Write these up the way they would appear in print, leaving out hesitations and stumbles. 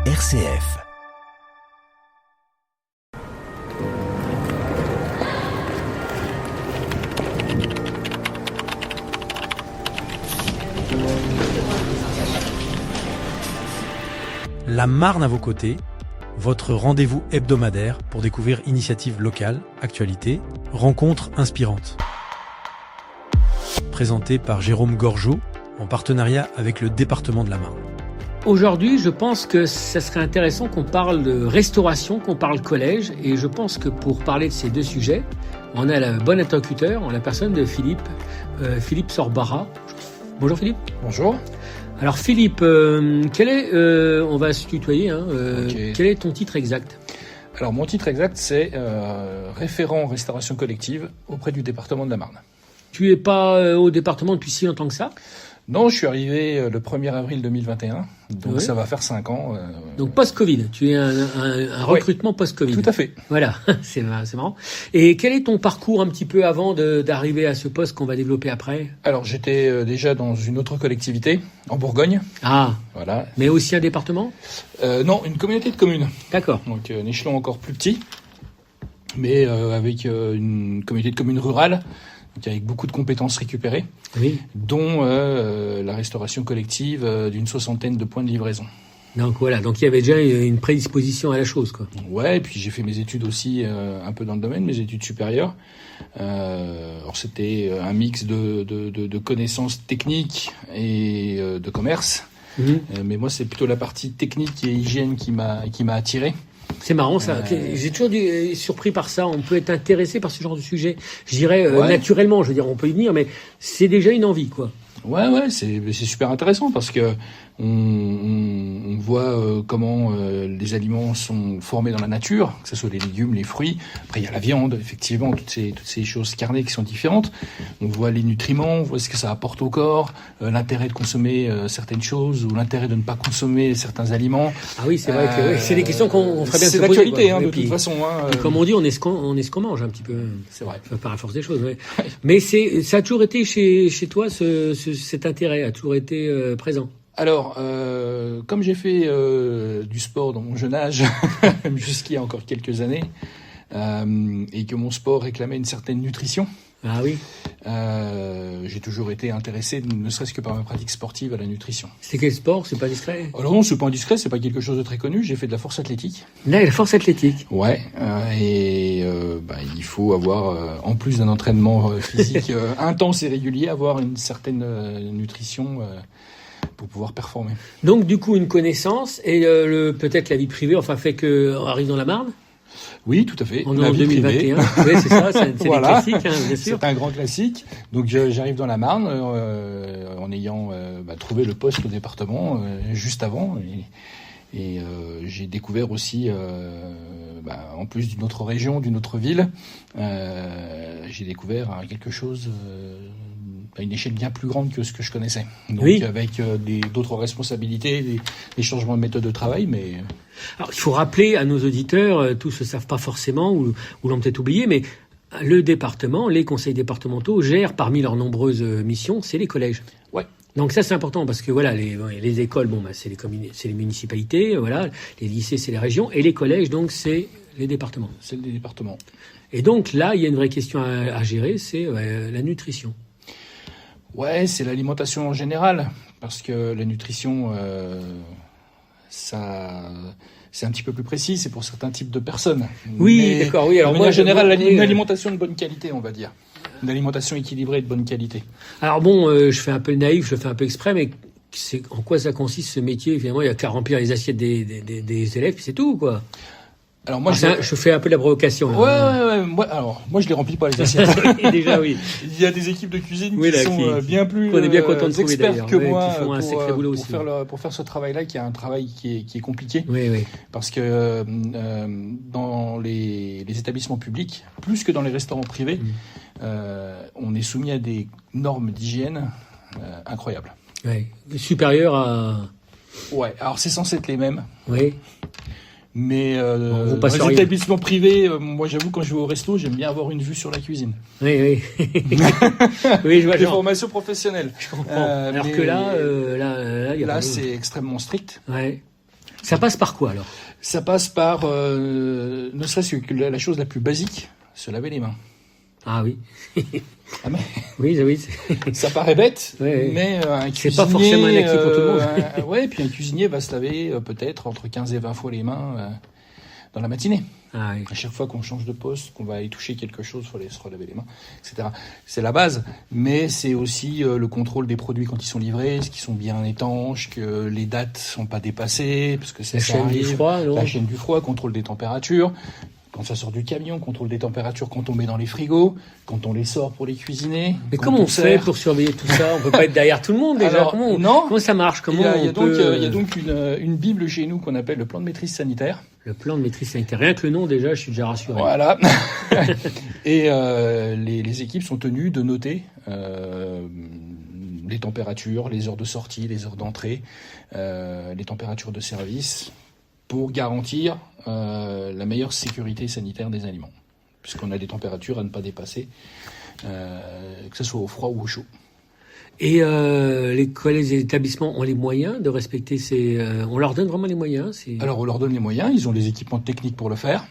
RCF. La Marne à vos côtés, votre rendez-vous hebdomadaire pour découvrir initiatives locales, actualités, rencontres inspirantes. Présenté par Jérôme Gorgeau, en partenariat avec le département de la Marne. Aujourd'hui, je pense que ça serait intéressant qu'on parle de restauration, qu'on parle collège. Et je pense que pour parler de ces deux sujets, on a le bon interlocuteur, en la personne de Philippe Sorbara. Bonjour Philippe. Bonjour. Alors Philippe, on va se tutoyer, Okay. Quel est ton titre exact ? Alors mon titre exact c'est référent restauration collective auprès du département de la Marne. Tu n'es pas au département depuis si longtemps que ça ? Non, je suis arrivé le 1er avril 2021, donc Oui. Ça va faire 5 ans. Donc post-Covid, tu es un recrutement post-Covid. Tout à fait. Voilà, c'est marrant. Et quel est ton parcours un petit peu avant d'arriver à ce poste qu'on va développer après ? Alors j'étais déjà dans une autre collectivité, en Bourgogne. Ah, Voilà. mais aussi un département ? Non, une communauté de communes, D'accord. donc un échelon encore plus petit, mais avec une communauté de communes rurales, donc avec beaucoup de compétences récupérées, Oui. dont la restauration collective d'une 60aine de points de livraison. Donc voilà, donc il y avait déjà une prédisposition à la chose, quoi. Ouais, et puis j'ai fait mes études aussi un peu dans le domaine, mes études supérieures. Alors c'était un mix de connaissances techniques et de commerce. Mais moi, c'est plutôt la partie technique et hygiène qui m'a attiré. C'est marrant ça. J'ai toujours été surpris par ça. On peut être intéressé par ce genre de sujet. Je dirais naturellement. Je veux dire, on peut y venir, mais c'est déjà une envie, quoi. Ouais, c'est super intéressant parce que on voit comment les aliments sont formés dans la nature, que ce soit les légumes, les fruits. Après, il y a la viande, effectivement, toutes ces choses carnées qui sont différentes. On voit les nutriments, on voit ce que ça apporte au corps, l'intérêt de consommer certaines choses ou l'intérêt de ne pas consommer certains aliments. Ah oui, c'est vrai que c'est des questions qu'on ferait bien se C'est poser. l'actualité, quoi. de puis, toute façon. puis comme on dit, on est ce qu'on mange un petit peu. C'est vrai. Par la force des choses, ouais. Mais ça a toujours été chez toi, cet intérêt a toujours été présent. Alors, comme j'ai fait du sport dans mon jeune âge, jusqu'il y a encore quelques années, et que mon sport réclamait une certaine nutrition, Ah oui. j'ai toujours été intéressé, ne serait-ce que par ma pratique sportive, à la nutrition. C'est quel sport ? C'est pas discret ? Alors non, c'est pas indiscret, c'est pas quelque chose de très connu. J'ai fait de la force athlétique. Là, la force athlétique. Ouais, il faut avoir, en plus d'un entraînement physique intense et régulier, avoir une certaine nutrition pour pouvoir performer. Donc du coup, une connaissance et peut-être la vie privée, enfin fait que on arrive dans la Marne. Oui, tout à fait. On est La en vie 2021. privée. Oui, c'est ça, c'est Voilà. des classiques, bien sûr. C'est un grand classique. Donc j'arrive dans la Marne en ayant trouvé le poste au département juste avant. Et j'ai découvert aussi, en plus d'une autre région, d'une autre ville, j'ai découvert quelque chose à une échelle bien plus grande que ce que je connaissais. Donc Oui. avec d'autres responsabilités, des changements de méthode de travail, mais... Alors, il faut rappeler à nos auditeurs, tous ne savent pas forcément ou l'ont peut-être oublié, mais le département, les conseils départementaux gèrent parmi leurs nombreuses missions, c'est les collèges. Ouais. Donc ça c'est important parce que voilà les écoles c'est les municipalités, voilà les lycées c'est les régions et les collèges donc c'est les départements. C'est le département. Et donc là il y a une vraie question à gérer, c'est la nutrition. Ouais, c'est l'alimentation en général, parce que la nutrition, ça, c'est un petit peu plus précis, c'est pour certains types de personnes. Oui, mais, d'accord, oui. Alors de moi, manière générale, une une alimentation de bonne qualité, on va dire. Une alimentation équilibrée et de bonne qualité. Alors bon, je fais un peu le naïf, je le fais un peu exprès, mais en quoi ça consiste ce métier ? Finalement, il y a qu'à remplir les assiettes des élèves, puis c'est tout, quoi. Alors moi, je fais un peu la provocation. Ouais. Moi, je les remplis pas les assiettes. Déjà, oui. Il y a des équipes de cuisine Oui, qui sont bien plus on est bien content de trouver, experts que moi qui font un sacré boulot aussi. pour faire ce travail-là, qui est un travail qui est compliqué. Oui. Parce que dans les établissements publics, plus que dans les restaurants privés, on est soumis à des normes d'hygiène incroyables. Oui. Supérieur à... Ouais, alors c'est censé être les mêmes. Oui. Mais dans les établissements privés, moi j'avoue, quand je vais au resto, j'aime bien avoir une vue sur la cuisine. Oui. Oui, je vois. Des formations professionnelles. Je comprends. Alors que là, y a là c'est extrêmement strict. Ouais. Ça passe par quoi alors? Ça passe par, ne serait-ce que la chose la plus basique, se laver les mains. Ah oui. Ah mais, oui. ça paraît bête, Ouais. mais un cuisinier... C'est pas forcément un acquis pour tout le monde. Ouais, puis un cuisinier va se laver peut-être entre 15 et 20 fois les mains dans la matinée. Ah oui. À chaque fois qu'on change de poste, qu'on va aller toucher quelque chose, il faut aller se relaver les mains, etc. C'est la base, mais c'est aussi le contrôle des produits quand ils sont livrés, est-ce qu'ils sont bien étanches, que les dates sont pas dépassées, parce que ça La chaîne du arrive. froid, non? La chaîne du froid, contrôle des températures. Quand ça sort du camion, contrôle des températures quand on met dans les frigos, quand on les sort pour les cuisiner. Mais quand comment on fait sert. pour surveiller tout ça? On peut pas être derrière tout le monde déjà. Alors, non. Comment ça marche? Il y a peut... donc une bible chez nous qu'on appelle le plan de maîtrise sanitaire. Le plan de maîtrise sanitaire. Rien que le nom déjà, je suis déjà rassuré. Voilà. Et les équipes sont tenues de noter les températures, les heures de sortie, les heures d'entrée, les températures de service, pour garantir la meilleure sécurité sanitaire des aliments, puisqu'on a des températures à ne pas dépasser, que ce soit au froid ou au chaud. Et les établissements ont les moyens de respecter ces... on leur donne vraiment les moyens? Alors on leur donne les moyens, ils ont les équipements techniques pour le faire.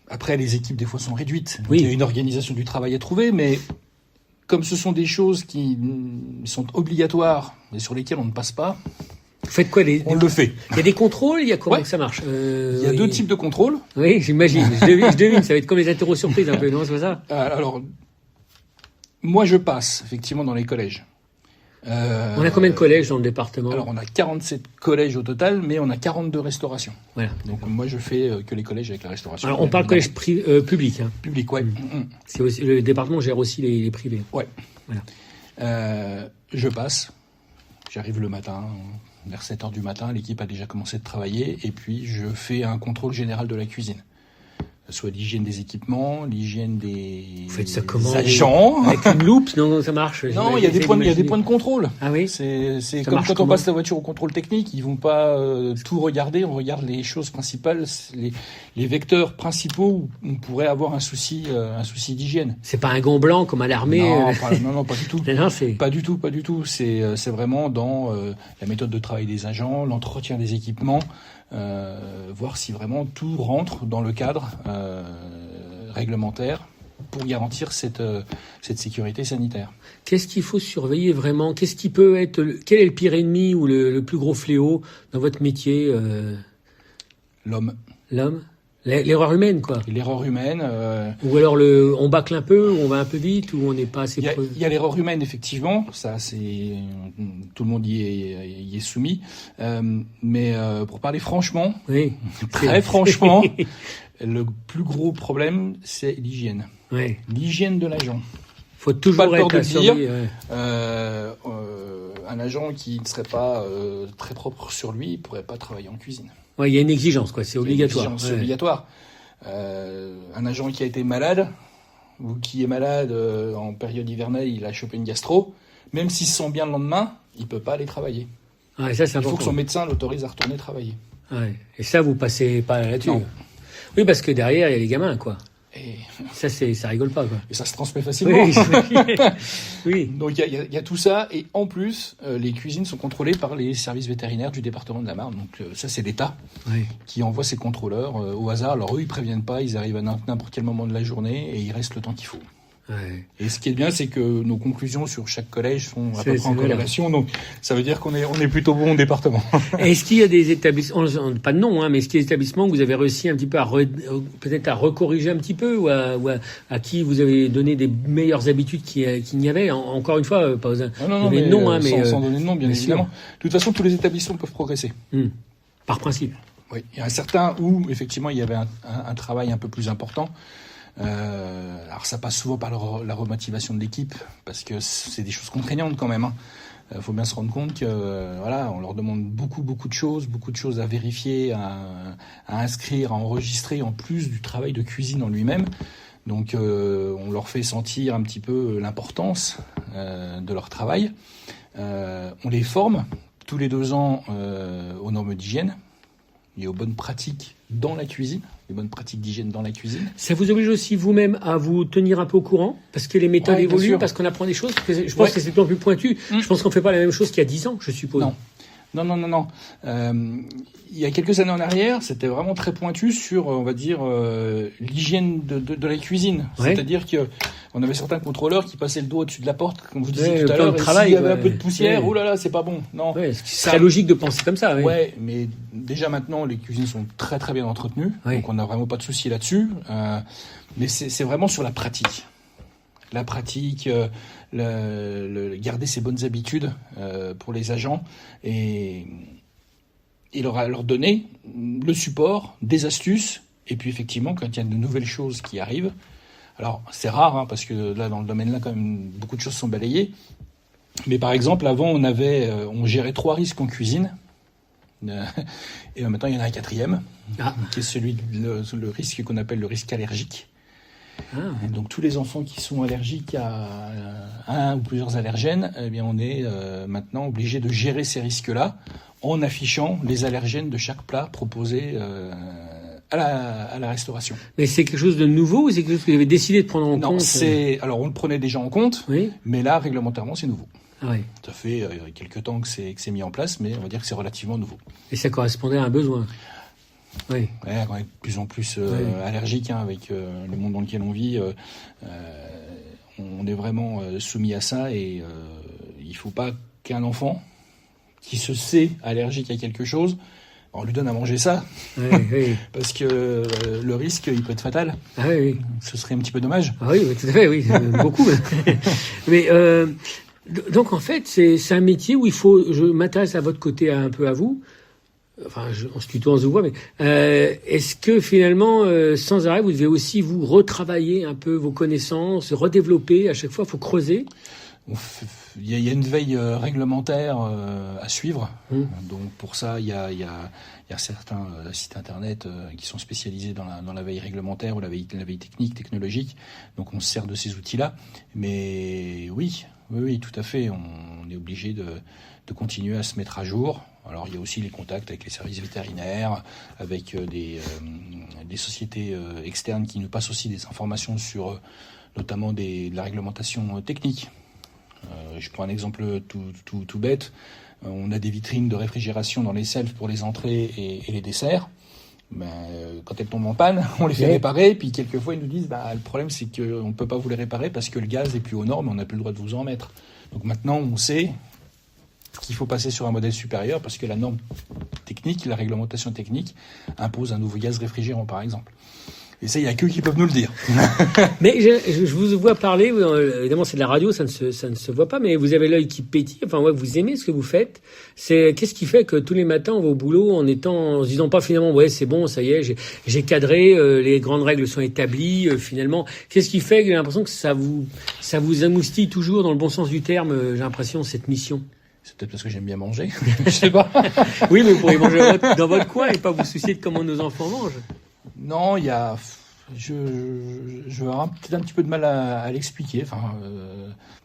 Après, les équipes des fois sont réduites, donc il y a une organisation du travail à trouver, mais comme ce sont des choses qui sont obligatoires et sur lesquelles on ne passe pas, Vous faites quoi? on le fait. Il y a des contrôles? Il y a comment Ouais. que ça marche? Il y a deux types de contrôles. Oui, j'imagine. Je devine. Ça va être comme les interros surprises un peu, non? C'est pas ça? Alors, moi je passe effectivement dans les collèges. On a combien de collèges dans le département? Alors on a 47 collèges au total, mais on a 42 restaurations. Voilà. Donc moi je fais que les collèges avec la restauration. Alors on parle collège public. Hein. Public, ouais. C'est aussi, le département gère aussi les privés. Ouais. Voilà. Je passe, j'arrive le matin, vers 7h du matin, l'équipe a déjà commencé de travailler, et puis je fais un contrôle général de la cuisine. Soit l'hygiène des équipements, l'hygiène des Vous faites ça comment? agents. Avec une loupe? Non, ça marche. Non, il y a des points de contrôle. Ah oui? C'est Ça comme marche quand on comment? passe la voiture au contrôle technique, ils vont pas tout regarder, on regarde les choses principales, les vecteurs principaux où on pourrait avoir un souci d'hygiène. C'est pas un gant blanc comme à l'armée? Non, pas du tout. Non, c'est... Pas du tout. C'est vraiment dans la méthode de travail des agents, l'entretien des équipements, voir si vraiment tout rentre dans le cadre réglementaire pour garantir cette sécurité sanitaire. Qu'est-ce qu'il faut surveiller vraiment? Qu'est-ce qui peut être... Quel est le pire ennemi ou le plus gros fléau dans votre métier? L'homme. L'homme? L'erreur humaine, quoi. L'erreur humaine. Ou alors on bâcle un peu, ou on va un peu vite, ou on n'est pas assez preux. Il y a l'erreur humaine, effectivement. Ça, c'est tout le monde y est soumis. Mais pour parler franchement, Oui. très franchement, le plus gros problème, c'est l'hygiène. Ouais. L'hygiène de l'agent. Faut toujours Pas peur être de à le dire. surveiller, ouais. Un agent qui ne serait pas très propre sur lui, il pourrait pas travailler en cuisine. Ouais, il y a une exigence, quoi. C'est obligatoire. C'est Ouais. obligatoire. Un agent qui a été malade ou qui est malade en période hivernale, il a chopé une gastro, même s'il se sent bien le lendemain, il peut pas aller travailler. Ouais, ça, c'est Il faut important. que son médecin l'autorise à retourner travailler. Ouais. Et ça, vous passez pas là-dessus. Non. Oui, parce que derrière, il y a les gamins, quoi. Et Ça rigole pas, quoi. ça se transmet facilement. Oui, oui. Donc il y a tout ça, et en plus, les cuisines sont contrôlées par les services vétérinaires du département de la Marne. Donc ça, c'est l'État Oui. qui envoie ses contrôleurs au hasard. Alors eux, ils préviennent pas, ils arrivent à n'importe quel moment de la journée et ils restent le temps qu'il faut. Ouais. Et ce qui est bien, c'est que nos conclusions sur chaque collège sont à peu C'est près en voilà. corrélation. Donc ça veut dire qu'on est plutôt bon au département. Est-ce qu'il y a des établissements, pas de nom, hein, mais est-ce qu'il y a des établissements que vous avez réussi un petit peu peut-être à recorriger un petit peu, ou à qui vous avez donné des meilleures habitudes qu'il n'y avait? Encore une fois, pas besoin Non, de mais, nom, hein, mais sans donner de nom, bien bien sûr. évidemment. De toute façon, tous les établissements peuvent progresser. Par principe. Oui, il y a un certain où, effectivement, il y avait un travail un peu plus important. Alors ça passe souvent par la remotivation de l'équipe, parce que c'est des choses contraignantes quand même. Faut bien se rendre compte que voilà, on leur demande beaucoup de choses à vérifier, à inscrire, à enregistrer, en plus du travail de cuisine en lui-même. Donc on leur fait sentir un petit peu l'importance de leur travail. On les forme tous les 2 ans aux normes d'hygiène et aux bonnes pratiques dans la cuisine, les bonnes pratiques d'hygiène dans la cuisine. Ça vous oblige aussi vous-même à vous tenir un peu au courant, parce que les méthodes évoluent, parce qu'on apprend des choses. Je pense que c'est de plus en plus pointu. Je pense qu'on ne fait pas la même chose qu'il y a 10 ans, je suppose. Non. Non. Il y a quelques années en arrière, c'était vraiment très pointu sur, on va dire, l'hygiène de la cuisine. Ouais. C'est-à-dire que on avait certains contrôleurs qui passaient le dos au-dessus de la porte, comme vous disiez Ouais, tout à plein l'heure, de et travail, s'il y avait ouais. un peu de poussière, Ouais. oh là là, c'est pas bon. Non. Ouais, c'est très logique de penser comme ça. Oui. Ouais, mais déjà maintenant, les cuisines sont très très bien entretenues, Oui. donc on n'a vraiment pas de souci là-dessus. Mais c'est vraiment sur la pratique. La pratique, garder ses bonnes habitudes pour les agents et leur donner le support, des astuces, et puis effectivement, quand il y a de nouvelles choses qui arrivent, alors c'est rare, hein, parce que là, dans le domaine-là, quand même, beaucoup de choses sont balayées, mais par exemple, avant, on gérait 3 risques en cuisine, et maintenant, il y en a un 4e, qui est celui le risque qu'on appelle le risque allergique. Et donc tous les enfants qui sont allergiques à un ou plusieurs allergènes, eh bien on est maintenant obligé de gérer ces risques-là en affichant les allergènes de chaque plat proposé à la restauration. Mais c'est quelque chose de nouveau ou c'est quelque chose que vous avez décidé de prendre en compte? Alors on le prenait déjà en compte, oui. Mais là réglementairement c'est nouveau. Ah oui. Ça fait quelques temps que c'est mis en place, mais on va dire que c'est relativement nouveau. Et ça correspondait à un besoin. Oui. Ouais, on est de plus en plus allergique avec le monde dans lequel on vit. On est vraiment soumis à ça et il ne faut pas qu'un enfant qui se sait allergique à quelque chose, on lui donne à manger ça. Oui. Parce que le risque, il peut être fatal. Ah oui. Ce serait un petit peu dommage. Ah oui, tout à fait, oui. Beaucoup. Mais donc en fait, c'est un métier où je m'intéresse à votre côté un peu à vous. Enfin, on se tutoie, on se voit, mais est-ce que finalement, sans arrêt, vous devez aussi vous retravailler un peu vos connaissances, redévelopper, à chaque fois, il faut creuser? Il y a une veille réglementaire à suivre. Donc pour ça, il y a certains sites internet qui sont spécialisés dans la veille réglementaire ou la veille technique, technologique. Donc on se sert de ces outils-là. Mais oui, tout à fait. On est obligé de continuer à se mettre à jour. Alors il y a aussi les contacts avec les services vétérinaires, avec des sociétés externes qui nous passent aussi des informations sur notamment de la réglementation technique. Je prends un exemple tout bête. On a des vitrines de réfrigération dans les selfs pour les entrées et les desserts. Quand elles tombent en panne, on les fait réparer. Puis quelquefois, ils nous disent le problème, c'est qu'on ne peut pas vous les réparer parce que le gaz est plus aux normes et on n'a plus le droit de vous en mettre. Donc maintenant, on sait qu'il faut passer sur un modèle supérieur parce que la norme technique, la réglementation technique impose un nouveau gaz réfrigérant, par exemple. Et ça, il n'y a qu'eux qui peuvent nous le dire. Mais je vous vois parler, évidemment c'est de la radio, ça ne se voit pas, mais vous avez l'œil qui pétille, vous aimez ce que vous faites. Qu'est-ce qui fait que tous les matins on va au boulot en se disant pas finalement, c'est bon, ça y est, j'ai cadré, les grandes règles sont établies, finalement. Qu'est-ce qui fait que j'ai l'impression que ça vous amoustille toujours dans le bon sens du terme, j'ai l'impression, cette mission? C'est peut-être parce que j'aime bien manger, je sais pas. Oui, mais vous pourriez manger dans votre coin et pas vous soucier de comment nos enfants mangent. Non, je vais avoir peut-être un petit peu de mal à l'expliquer.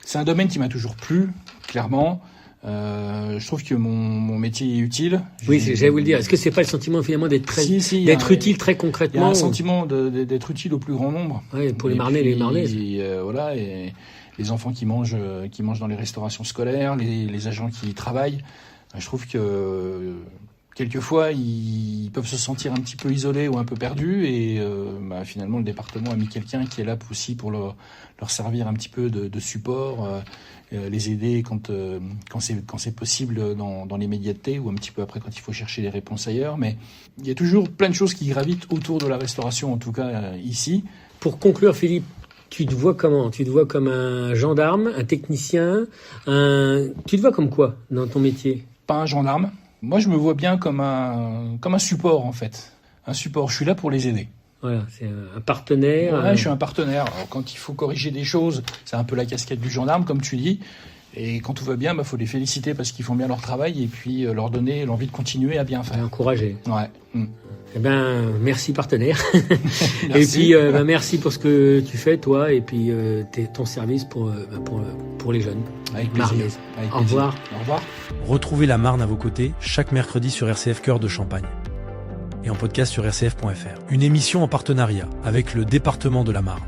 C'est un domaine qui m'a toujours plu, clairement. Je trouve que mon métier est utile. Oui, j'allais vous le dire. Est-ce que c'est pas le sentiment finalement d'être utile très concrètement? Il y a un sentiment d'être utile au plus grand nombre. Oui, pour les Marnais et les Marnaises. Et les enfants qui mangent dans les restaurations scolaires, les agents qui y travaillent. Je trouve que quelquefois, ils peuvent se sentir un petit peu isolés ou un peu perdus et finalement, le département a mis quelqu'un qui est là aussi pour leur servir un petit peu de support, les aider quand c'est possible dans l'immédiateté ou un petit peu après quand il faut chercher des réponses ailleurs. Mais il y a toujours plein de choses qui gravitent autour de la restauration, en tout cas ici. Pour conclure, Philippe, tu te vois comment? Tu te vois comme un gendarme, un technicien, tu te vois comme quoi dans ton métier? Pas un gendarme. Moi, je me vois bien comme un support, en fait. Un support. Je suis là pour les aider. Voilà, c'est un partenaire. Ouais, je suis un partenaire. Alors, quand il faut corriger des choses, c'est un peu la casquette du gendarme, comme tu dis. Et quand tout va bien, faut les féliciter parce qu'ils font bien leur travail et puis leur donner l'envie de continuer à bien faire. Encourager. Ouais. Eh ben, merci partenaire. Merci. Et puis, merci pour ce que tu fais, toi, et puis ton service pour les jeunes. Avec plaisir. Marnaises. Au revoir. Au revoir. Retrouvez la Marne à vos côtés chaque mercredi sur RCF Cœur de Champagne et en podcast sur rcf.fr. Une émission en partenariat avec le département de la Marne.